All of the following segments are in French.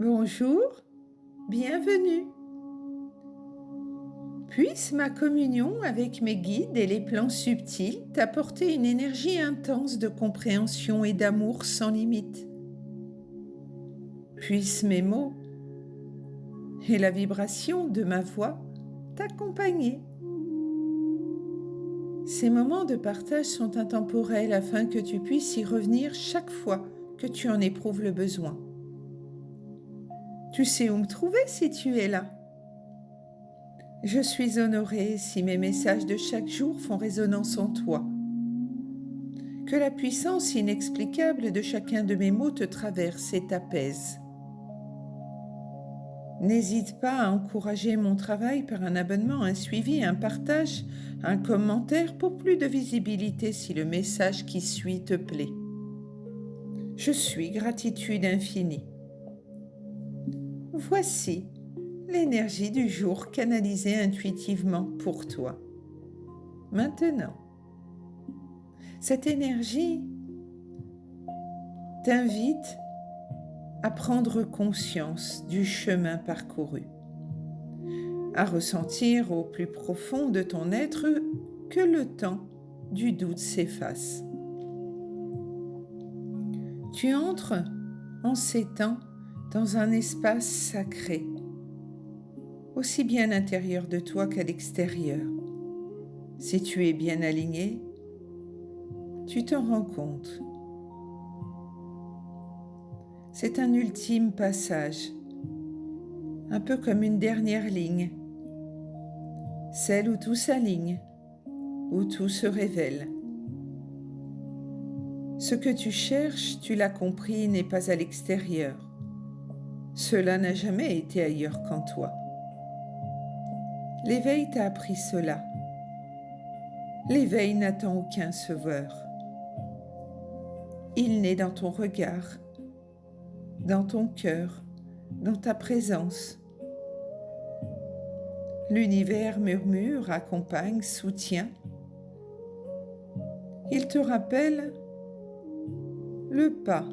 Bonjour, bienvenue. Puisse ma communion avec mes guides et les plans subtils t'apporter une énergie intense de compréhension et d'amour sans limite. Puisse mes mots et la vibration de ma voix t'accompagner. Ces moments de partage sont intemporels afin que tu puisses y revenir chaque fois que tu en éprouves le besoin. Tu sais où me trouver si tu es là. Je suis honorée si mes messages de chaque jour font résonance en toi. Que la puissance inexplicable de chacun de mes mots te traverse et t'apaise. N'hésite pas à encourager mon travail par un abonnement, un suivi, un partage, un commentaire pour plus de visibilité si le message qui suit te plaît. Je suis gratitude infinie. Voici l'énergie du jour canalisée intuitivement pour toi. Maintenant, cette énergie t'invite à prendre conscience du chemin parcouru, à ressentir au plus profond de ton être que le temps du doute s'efface. Tu entres en ces temps dans un espace sacré, aussi bien à l'intérieur de toi qu'à l'extérieur. Si tu es bien aligné, tu t'en rends compte. C'est un ultime passage, un peu comme une dernière ligne, celle où tout s'aligne, où tout se révèle. Ce que tu cherches, tu l'as compris, n'est pas à l'extérieur. Cela n'a jamais été ailleurs qu'en toi. L'éveil t'a appris cela. L'éveil n'attend aucun sauveur. Il naît dans ton regard, dans ton cœur, dans ta présence. L'univers murmure, accompagne, soutient. Il te rappelle le pas,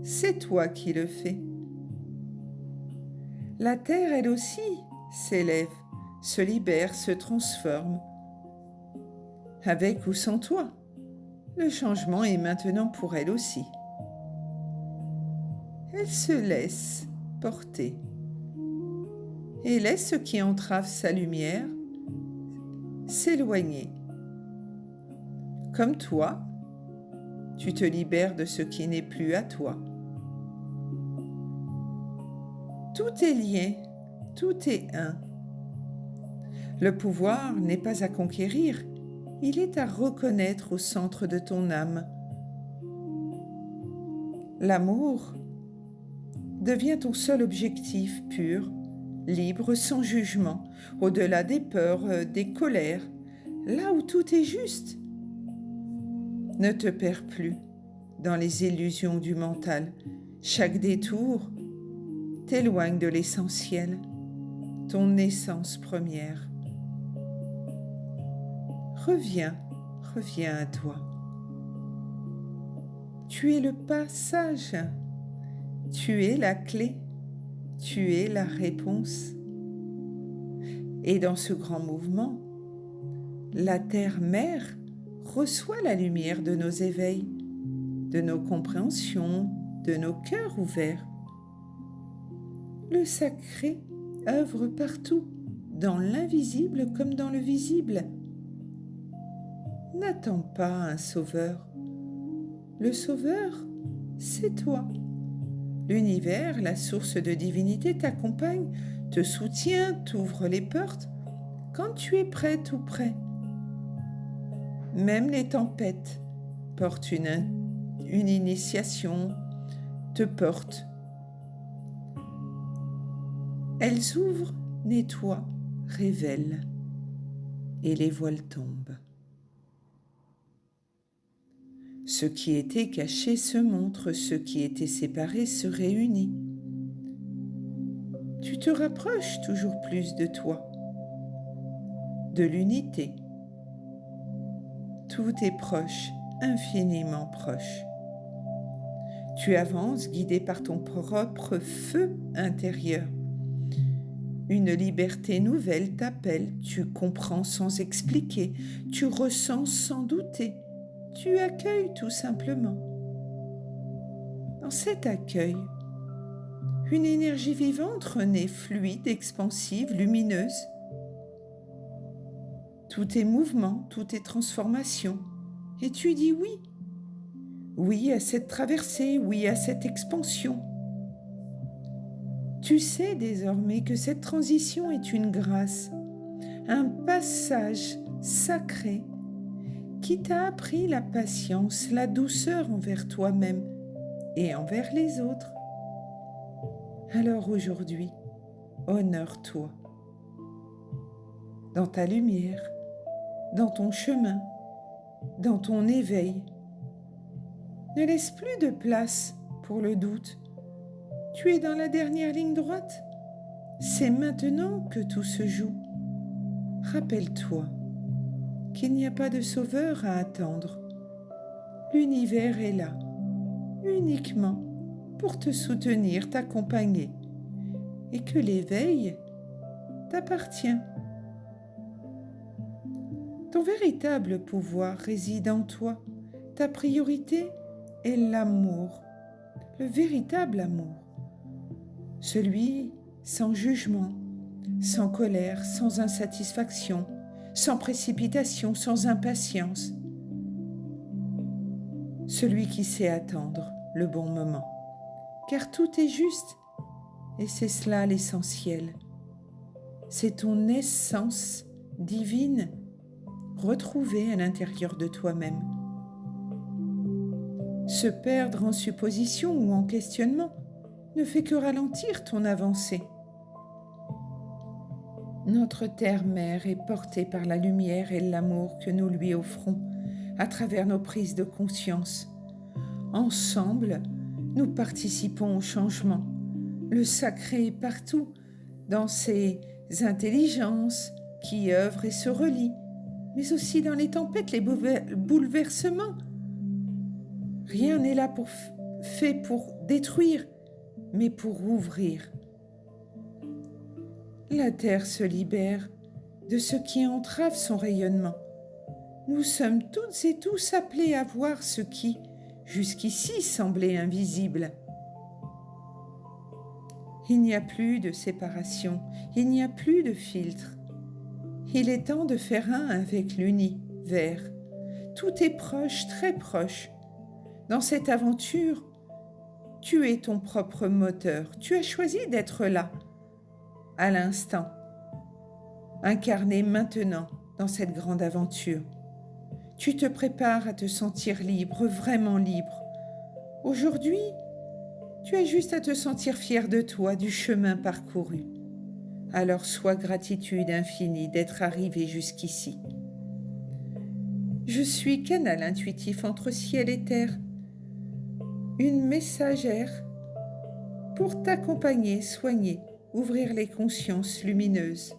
c'est toi qui le fais. La terre, elle aussi, s'élève, se libère, se transforme. Avec ou sans toi, le changement est maintenant pour elle aussi. Elle se laisse porter et laisse ce qui entrave sa lumière s'éloigner. Comme toi, tu te libères de ce qui n'est plus à toi. Tout est lié, tout est un. Le pouvoir n'est pas à conquérir, il est à reconnaître au centre de ton âme. L'amour devient ton seul objectif pur, libre, sans jugement, au-delà des peurs, des colères, là où tout est juste. Ne te perds plus dans les illusions du mental. Chaque détour t'éloigne de l'essentiel, ton essence première. Reviens à toi. Tu es le passage, tu es la clé, tu es la réponse. Et dans ce grand mouvement, la terre-mère reçoit la lumière de nos éveils, de nos compréhensions, de nos cœurs ouverts. Le sacré œuvre partout, dans l'invisible comme dans le visible. N'attends pas un sauveur. Le sauveur, c'est toi. L'univers, la source de divinité, t'accompagne, te soutient, t'ouvre les portes quand tu es prête ou prêt. Même les tempêtes portent une initiation, te portent. Elles ouvrent, nettoient, révèlent, et les voiles tombent. Ce qui était caché se montre, ce qui était séparé se réunit. Tu te rapproches toujours plus de toi, de l'unité. Tout est proche, infiniment proche. Tu avances guidé par ton propre feu intérieur. Une liberté nouvelle t'appelle, tu comprends sans expliquer, tu ressens sans douter, tu accueilles tout simplement. Dans cet accueil, une énergie vivante renaît, fluide, expansive, lumineuse. Tout est mouvement, tout est transformation. Et tu dis oui. Oui à cette traversée, oui à cette expansion. Tu sais désormais que cette transition est une grâce, un passage sacré qui t'a appris la patience, la douceur envers toi-même et envers les autres. Alors aujourd'hui, honore-toi dans ta lumière, dans ton chemin, dans ton éveil. Ne laisse plus de place pour le doute. Tu es dans la dernière ligne droite. C'est maintenant que tout se joue. Rappelle-toi qu'il n'y a pas de sauveur à attendre. L'univers est là, uniquement pour te soutenir, t'accompagner, et que l'éveil t'appartient. Ton véritable pouvoir réside en toi. Ta priorité est l'amour, le véritable amour. Celui sans jugement, sans colère, sans insatisfaction, sans précipitation, sans impatience. Celui qui sait attendre le bon moment. Car tout est juste, et c'est cela l'essentiel. C'est ton essence divine retrouvée à l'intérieur de toi-même. Se perdre en supposition ou en questionnement ne fait que ralentir ton avancée. Notre terre-mère est portée par la lumière et l'amour que nous lui offrons à travers nos prises de conscience. Ensemble, nous participons au changement. Le sacré est partout, dans ces intelligences qui œuvrent et se relient, mais aussi dans les tempêtes, les bouleversements. Rien n'est là fait pour détruire, mais pour ouvrir. La Terre se libère de ce qui entrave son rayonnement. Nous sommes toutes et tous appelés à voir ce qui, jusqu'ici, semblait invisible. Il n'y a plus de séparation, il n'y a plus de filtre. Il est temps de faire un avec l'univers. Tout est proche, très proche. Dans cette aventure, tu es ton propre moteur. Tu as choisi d'être là, à l'instant, incarné maintenant dans cette grande aventure. Tu te prépares à te sentir libre, vraiment libre. Aujourd'hui, tu as juste à te sentir fier de toi, du chemin parcouru. Alors sois gratitude infinie d'être arrivé jusqu'ici. Je suis canal intuitif entre ciel et terre, une messagère pour t'accompagner, soigner, ouvrir les consciences lumineuses.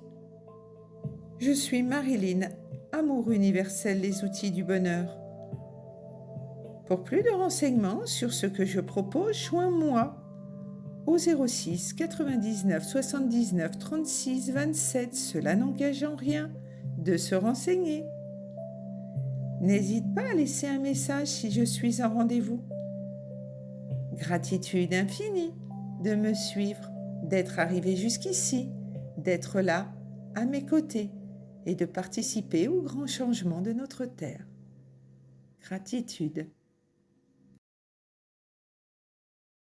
Je suis Marilyn, amour universel, les outils du bonheur. Pour plus de renseignements sur ce que je propose, joins-moi au 06 99 79 36 27. Cela n'engage en rien de se renseigner. N'hésite pas à laisser un message si je suis en rendez-vous. Gratitude infinie de me suivre, d'être arrivé jusqu'ici, d'être là, à mes côtés, et de participer au grand changement de notre Terre. Gratitude.